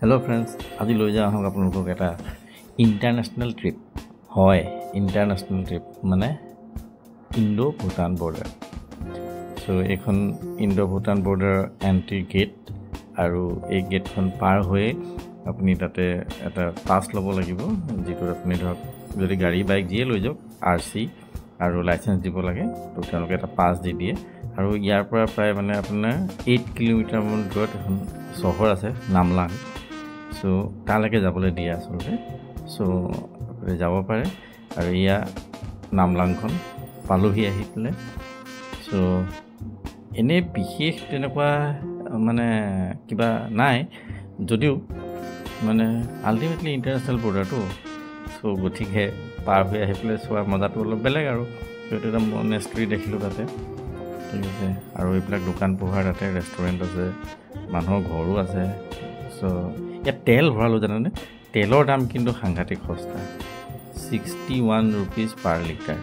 Hello friends, आज লৈ যাওঁ আপোনালোকক এটা ইন্টাৰনেশ্যনেল ট্ৰিপ হয়। ইন্টাৰনেশ্যনেল ট্ৰিপ মানে ইণ্ডো ভূটান বৰ্ডাৰ। সো এইখন Indo Bhutan border entry gate, আৰু এই গেটখন পাৰ হৈ আপুনি তাতে এটা পাছ ল'ব লাগিব, যেটো আপুনি ধৰক যদি গাড়ী বাইক যিয়ে লৈ যাওক RC আৰু লাইসেন্স দিব লাগে, তো তেওঁলোকে এটা পাছ দি দিয়ে। আৰু ইয়াৰ পৰা প্ৰায় মানে আপোনাৰ 8 কিলোমিটাৰ মান দূৰত এখন চহৰ আছে নামলাং। সো তালৈকে যাবলৈ দিয়ে আসলতে। সো যাব পাৰে, আৰু ইয়া নামলাংখন পালোহি আহি পেলাই। সো এনে বিশেষ তেনেকুৱা মানে কিবা নাই, যদিও মানে আল্টিমেটলি ইণ্টাৰনেশ্যনেল বৰ্ডাৰটো। সো গতিকে পাৰ হৈ আহি পেলাই চোৱাৰ মজাটো অলপ বেলেগ। আৰু সেইটো এটা মনেষ্ট্ৰী দেখিলোঁ তাতে, ঠিক আছে। আৰু এইবিলাক দোকান পোহাৰ, তাতে ৰেষ্টুৰেণ্ট আছে, মানুহৰ ঘৰো আছে। সো ইয়াত তেল ভৰালোঁ জানানে, তেলৰ দাম কিন্তু সাংঘাতিক সস্তা, 61 rupees পাৰ লিটাৰ।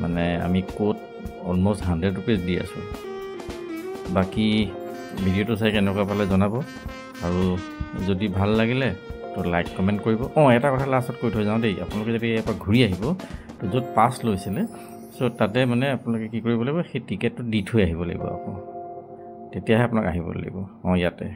মানে আমি ক'ত অলমষ্ট 100 rupees দি আছোঁ। বাকী ভিডিঅ'টো চাই কেনেকুৱা পালে জনাব, আৰু যদি ভাল লাগিলে তো লাইক কমেণ্ট কৰিব। এটা কথা লাষ্টত কৈ থৈ যাওঁ দেই, আপোনালোকে যদি ইয়াৰ পৰা ঘূৰি আহিব, তো য'ত পাছ লৈছিলে সো তাতে মানে আপোনালোকে কি কৰিব লাগিব, সেই টিকেটটো দি থৈ আহিব লাগিব আকৌ, তেতিয়াহে আপোনাক আহিব লাগিব ইয়াতে।